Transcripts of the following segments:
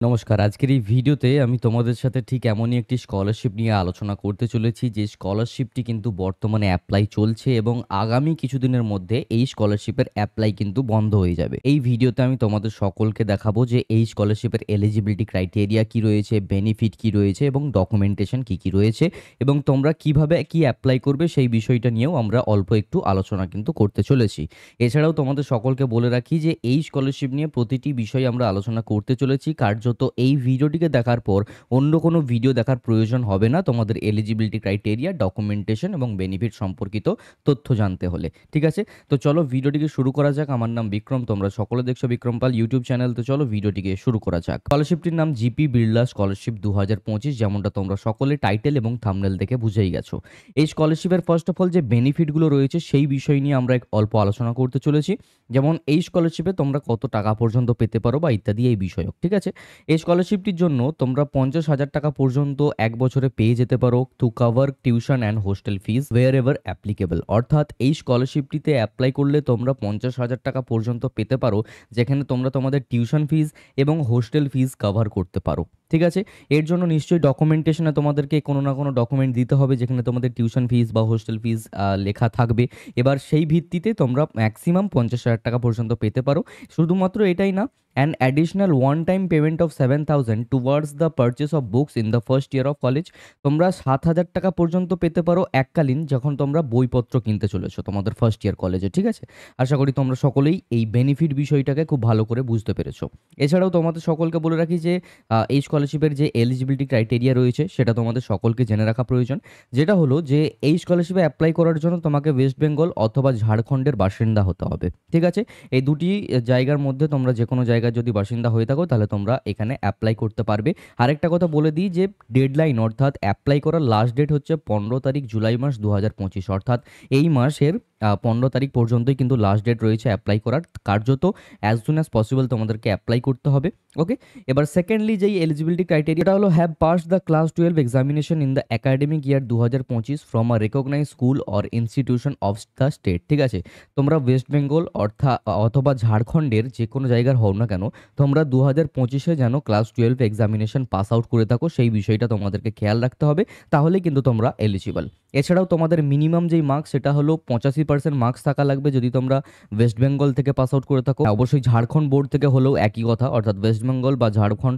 নমস্কার। আজকের এই ভিডিওতে আমি তোমাদের সাথে ঠিক এমনই একটি স্কলারশিপ নিয়ে আলোচনা করতে চলেছি, যে স্কলারশিপটি কিন্তু বর্তমানে এপ্লাই চলছে এবং আগামী কিছুদিনের মধ্যে এই স্কলারশিপের এপ্লাই কিন্তু বন্ধ হয়ে যাবে। এই ভিডিওতে আমি তোমাদের সকলকে দেখাবো যে এই স্কলারশিপের এলিজিবিলিটি ক্রাইটেরিয়া কি রয়েছে, বেনিফিট কি রয়েছে এবং ডকুমেন্টেশন কি রয়েছে এবং তোমরা কিভাবে কি এপ্লাই করবে সেই বিষয়টা নিয়েও আমরা অল্প একটু আলোচনা কিন্তু করতে চলেছি। এছাড়াও তোমাদের সকলকে বলে রাখি যে এই স্কলারশিপ নিয়ে প্রতিটি বিষয় আমরা আলোচনা করতে চলেছি। কার্যত এই ভিডিওটিকে দেখার পর অন্য কোনো ভিডিও দেখার প্রয়োজন হবে না তোমাদের এলিজিবিলিটি ক্রাইটেরিয়া, ডকুমেন্টেশন এবং বেনিফিট সম্পর্কিত তথ্য জানতে হলে। ঠিক আছে? তো চলো ভিডিওটিকে শুরু করা যাক। আমার নাম বিক্রম, তোমরা সকলে দেখছো বিক্রম পাল ইউটিউব চ্যানেল। তো চলো ভিডিওটিকে শুরু করা যাক। স্কলারশিপটির নাম জিপি বিড়লা স্কলারশিপ 2025, যেমনটা তোমরা সকলে টাইটেল এবং থাম্বনেল দেখে বুঝেই গেছো। এই স্কলারশিপের ফার্স্ট অফ অল যে বেনিফিটগুলো রয়েছে সেই বিষয় নিয়ে আমরা অল্প আলোচনা করতে চলেছি। যেমন এই স্কলারশিপে তোমরা কত টাকা পর্যন্ত পেতে পারো বা ইত্যাদি এই বিষয়ক। ঠিক আছে? এই স্কলারশিপটির জন্য তোমরা 50,000 টাকা পর্যন্ত এক বছরে পেয়ে যেতে পারো to cover tuition and hostel fees wherever applicable. অর্থাৎ এই স্কলারশিপটিতে অ্যাপ্লাই করলে তোমরা 50,000 টাকা পর্যন্ত পেতে পারো, যেখানে তোমরা তোমাদের টিউশন ফিজ এবং হোস্টেল ফিজ কভার করতে পারো। ঠিক আছে? এর জন্য নিশ্চয়ই ডকুমেন্টেশনে তোমাদেরকে কোনো না কোনো ডকুমেন্ট দিতে হবে, যেখানে তোমাদের টিউশন ফিজ বা হোস্টেল ফিজ লেখা থাকবে। এবার সেই ভিত্তিতে তোমরা ম্যাক্সিমাম 50,000 টাকা পর্যন্ত পেতে পারো। শুধুমাত্র এটাই না, an additional one time payment of 7,000 towards the purchase of books in the first year of college। তোমরা 7,000 টাকা পর্যন্ত পেতে পারো এককালীন, যখন তোমরা বইপত্র কিনতে চলেছো তোমাদের ফার্স্ট ইয়ার কলেজে। ঠিক আছে? আশা করি তোমরা সকলেই এই বেনিফিট বিষয়টাকে খুব ভালো করে বুঝতে পেরেছো। এছাড়াও তোমাদের সকলকে বলে রাখি যে এই স্কলারশিপের যে এলিজিবিলিটি ক্রাইটেরিয়া রয়েছে সেটা তোমাদের সকলকে জেনে রাখা প্রয়োজন। যেটা হলো যে এই স্কলারশিপে অ্যাপ্লাই করার জন্য তোমাকে ওয়েস্ট বেঙ্গল অথবা ঝাড়খণ্ডের বাসিন্দা হতে হবে। ঠিক আছে? এই দুটি জায়গার মধ্যে তোমরা যে কোনো জায়গায় যদি বাসিন্দা হয়ে থাকো তাহলে তোমরা এখানে অ্যাপ্লাই করতে পারবে। আরেকটা কথা বলে দিই যে ডেডলাইন অর্থাৎ অ্যাপ্লাই করার লাস্ট ডেট হচ্ছে 15 তারিখ জুলাই মাস 2025। অর্থাৎ এই মাসের 15 তারিখ পর্যন্তই কিন্তু লাস্ট ডেট রয়েছে অ্যাপ্লাই করার। কার্যত অ্যাজ সুন অ্যাজ পসিবল তোমাদেরকে অ্যাপ্লাই করতে হবে। ওকে? এবার সেকেন্ডলি যেই এলিজিবিলিটি ক্রাইটেরিয়াটা হলো have pass the class 12 examination in the academic year 2025 from a recognise school or institution of the state. ঠিক আছে? তোমরা ওয়েস্ট বেঙ্গল অথবা ঝাড়খণ্ডের যে কোনো জায়গার হও না কেন, তোমরা 2025-এ যেন ক্লাস 12 এক্সামিনেশন পাস আউট করে থাকো, সেই বিষয়টা তোমাদেরকে খেয়াল রাখতে হবে। তাহলে কিন্তু তোমরা এলিজিবল। এছাড়াও তোমাদের মিনিমাম যেই মার্কস সেটা হলো 85% মার্কস থাকা লাগবে যদি তোমরা ওয়েস্ট বেঙ্গল থেকে পাস আউট করে থাকো। অবশ্যই ঝাড়খণ্ড বোর্ড থেকে হলেও একই কথা, অর্থাৎ ওয়েস্ট বেঙ্গল বা ঝাড়খণ্ড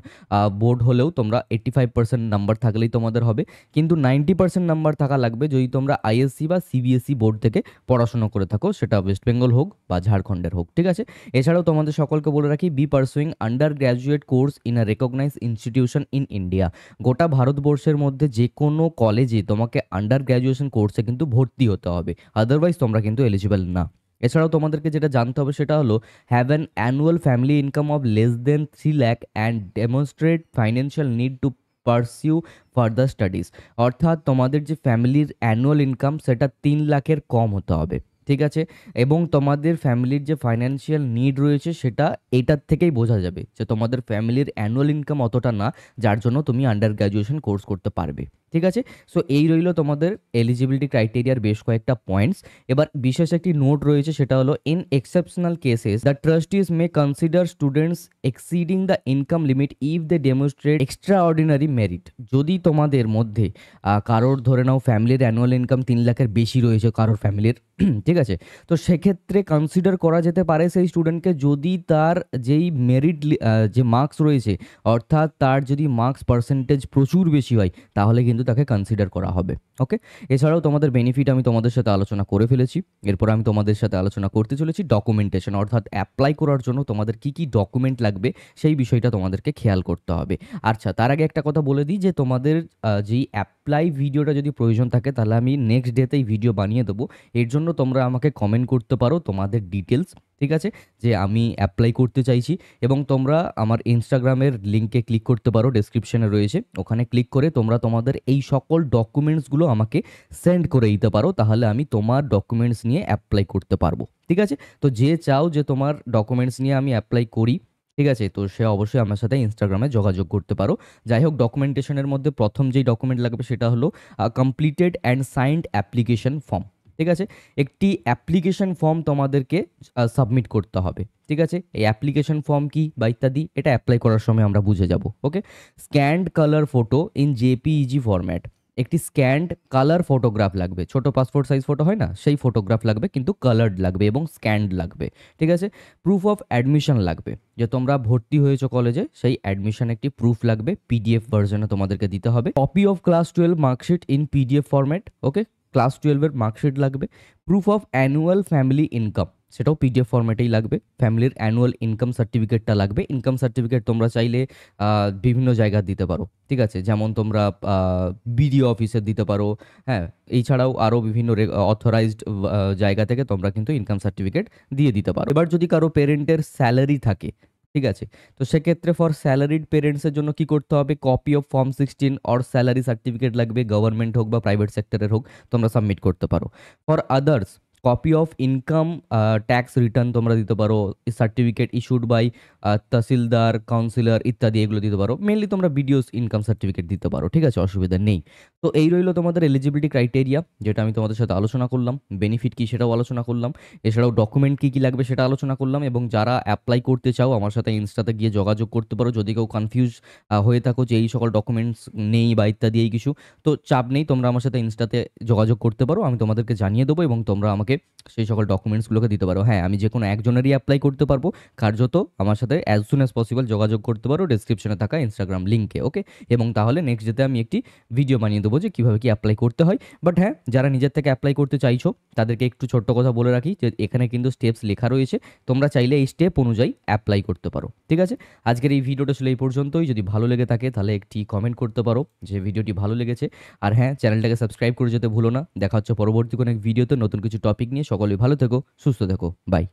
বোর্ড হলেও তোমরা 85% নাম্বার থাকলেই তোমাদের হবে। কিন্তু 90% নাম্বার থাকা লাগবে যদি তোমরা আইএসসি বা সিবিএসই বোর্ড থেকে পড়াশোনা করে থাকো, সেটা ওয়েস্ট বেঙ্গল হোক বা ঝাড়খণ্ডের হোক। ঠিক আছে? এছাড়াও তোমাদের সকলকে বলে রাখি be pursuing under graduate course in a recognise institution in India. গোটা ভারতবর্ষের মধ্যে যে কোনো কলেজে তোমাকে আন্ডার গ্র্যাজুয়েশন কোর্সে কিন্তু ভর্তি হতে হবে, আদারওয়াইজ তোমরা কিন্তু এলিজিবল না। এছাড়াও তোমাদেরকে যেটা জানতে হবে সেটা হলো have an annual family income of less than 3 lakh and demonstrate financial need to pursue further studies. অর্থাৎ তোমাদের যে ফ্যামিলির অ্যানুয়াল ইনকাম সেটা 3 লাখের কম হতে হবে। ঠিক আছে? এবং তোমাদের ফ্যামিলির যে ফাইন্যান্সিয়াল নিড রয়েছে সেটা এটার থেকেই বোঝা যাবে যে তোমাদের ফ্যামিলির অ্যানুয়াল ইনকাম অতটা না, যার জন্য তুমি আন্ডার গ্র্যাজুয়েশন কোর্স করতে পারবে। ঠিক আছে? সো এই রইল তোমাদের এলিজিবিলিটি ক্রাইটেরিয়ার বেশ কয়েকটা পয়েন্টস। এবার বিশেষ একটি নোট রয়েছে, সেটা হলো in exceptional cases the trustees may consider students exceeding the income limit if they demonstrate extra ordinary merit. যদি তোমাদের মধ্যে কারোর ধরে নাও ফ্যামিলির অ্যানুয়াল ইনকাম 3 লাখের বেশি রয়েছে কারোর ফ্যামিলির, ঠিক আছে, তো সেক্ষেত্রে কনসিডার করা যেতে পারে সেই স্টুডেন্টকে, যদি তার যেই মেরিট যে মার্কস রয়েছে অর্থাৎ তার যদি মার্কস পার্সেন্টেজ প্রচুর বেশি হয় তাহলে কিন্তু তাকে কনসিডার করা হবে। ওকে? এছাড়াও তোমাদের বেনিফিট আমি তোমাদের সাথে আলোচনা করে ফেলেছি। এরপর আমি তোমাদের সাথে আলোচনা করতে চলেছি ডকুমেন্টেশন, অর্থাৎ অ্যাপ্লাই করার জন্য তোমাদের কি কি ডকুমেন্ট লাগবে সেই বিষয়টা তোমাদেরকে খেয়াল করতে হবে। আচ্ছা, তার আগে একটা কথা বলে দিই যে তোমাদের যেই অ্যাপ্লাই ভিডিওটা যদি প্রয়োজন থাকে তাহলে আমি নেক্সট ডেতেই ভিডিও বানিয়ে দেবো। এর জন্য তোমরা আমাকে কমেন্ট করতে পারো তোমাদের ডিটেলস। ঠিক আছে? যে আমি অ্যাপ্লাই করতে চাইছি, এবং তোমরা আমার ইনস্টাগ্রামের লিঙ্কে ক্লিক করতে পারো, ডেসক্রিপশনে রয়েছে, ওখানে ক্লিক করে তোমরা তোমাদের এই সকল ডকুমেন্টসগুলো আমাকে সেন্ড করে দিতে পারো, তাহলে আমি তোমার ডকুমেন্টস নিয়ে অ্যাপ্লাই করতে পারবো। ঠিক আছে? তো যে চাও যে তোমার ডকুমেন্টস নিয়ে আমি অ্যাপ্লাই করি, ঠিক আছে, তো সে অবশ্যই আমার সাথে ইনস্টাগ্রামে যোগাযোগ করতে পারো। যাই হোক, ডকুমেন্টেশনের মধ্যে প্রথম যেই ডকুমেন্ট লাগবে সেটা হলো completed and signed application form. ঠিক আছে? একটি অ্যাপ্লিকেশন ফর্ম তোমাদেরকে সাবমিট করতে হবে। ঠিক আছে? এই অ্যাপ্লিকেশন ফর্ম কি বা ইত্যাদি এটা এপ্লাই করার সময় আমরা বুঝে যাব। Okay? Scanned colour photo in JPEG format. একটি স্ক্যান্ড কালার ফটোগ্রাফ লাগবে। ছোট পাসপোর্ট সাইজ ফটো হয় না? সেই ফটোগ্রাফ লাগবে কিন্তু কালার্ড লাগবে এবং স্ক্যান্ড লাগবে। ঠিক আছে? প্রুফ অফ অ্যাডমিশন লাগবে। যে তোমরা ভর্তি হয়েছো কলেজে সেই অ্যাডমিশন একটি প্রুফ লাগবে। পিডিএফ ভার্শনে তোমাদেরকে দিতে হবে। Copy of class 12 marksheet in PDF format. Okay? Class 12 এর মার্কশিট লাগবে। Proof of annual family income, সেটাও পিডিএফ ফরম্যাটেই লাগবে। ফ্যামিলির অ্যানুয়াল ইনকাম সার্টিফিকেটটা লাগবে। ইনকাম সার্টিফিকেট তোমরা চাইলে বিভিন্ন জায়গায় দিতে পারো। ঠিক আছে? যেমন তোমরা বিডিও অফিসে দিতে পারো। হ্যাঁ, এছাড়াও আরও বিভিন্ন অথরাইজড জায়গা থেকে তোমরা কিন্তু ইনকাম সার্টিফিকেট দিয়ে দিতে পারো। এবার যদি কারো পেরেন্টের স্যালারি থাকে, ঠিক আছে, তো সেক্ষেত্রে ফর স্যালারিড পেরেন্টসের জন্য কি করতে হবে? Copy of form 16 or salary certificate লাগবে। গভর্নমেন্ট হোক বা প্রাইভেট সেক্টরের হোক তোমরা সাবমিট করতে পারো। For others copy of income tax return তোমরা দিতে পারো। Certificate issued by tehsildar, councillor ইত্যাদি এগুলো দিতে পারো। মেনলি তোমরা বিডিওস ইনকাম সার্টিফিকেট দিতে পারো। ঠিক আছে? অসুবিধা নেই। তো এই রইলো তোমাদের এলিজিবিলিটি ক্রাইটেরিয়া, যেটা আমি তোমাদের সাথে আলোচনা করলাম। বেনিফিট কী সেটাও আলোচনা করলাম। এছাড়াও ডকুমেন্ট কী কী লাগবে সেটা আলোচনা করলাম। এবং যারা অ্যাপ্লাই করতে চাও আমার সাথে ইনস্টাতে গিয়ে যোগাযোগ করতে পারো। যদি কেউ কনফিউজ হয়ে থাকো যে এই সকল ডকুমেন্টস নেই বা ইত্যাদি এই কিছু, তো চাপ নেই, তোমরা আমার সাথে ইনস্টাতে যোগাযোগ করতে পারো। আমি তোমাদেরকে জানিয়ে দেবো এবং তোমরা আমাকে সেই সকল ডকুমেন্টসগুলোকে দিতে পারো। হ্যাঁ, আমি যে কোনো একজনেরই অ্যাপ্লাই করতে পারবো। কার্যত আমার সাথে অ্যাজ সুন অ্যাজ পসিবল যোগাযোগ করতে পারো ডেসক্রিপশনে থাকা ইনস্টাগ্রাম লিঙ্কে। ওকে? এবং তাহলে নেক্সট ডেতে আমি একটি ভিডিও বানিয়ে দেবো যে কীভাবে কি অ্যাপ্লাই করতে হয়। বাট হ্যাঁ, যারা নিজের থেকে অ্যাপ্লাই করতে চাইছো তাদেরকে একটু ছোট্ট কথা বলে রাখি যে এখানে কিন্তু স্টেপস লেখা রয়েছে। তোমরা চাইলে এই স্টেপ অনুযায়ী অ্যাপ্লাই করতে পারো। ঠিক আছে? আজকের এই ভিডিওটা ছিল এই পর্যন্তই। যদি ভালো লেগে থাকে তাহলে একটি কমেন্ট করতে পারো যে ভিডিওটি ভালো লেগেছে। আর হ্যাঁ, চ্যানেলটাকে সাবস্ক্রাইব করে যেতে ভুলো না। দেখা হচ্ছে পরবর্তী কোনো এক ভিডিওতে নতুন কিছু টপিক নিয়ে। সকলে ভালো থেকো, সুস্থ থেকো। বাই।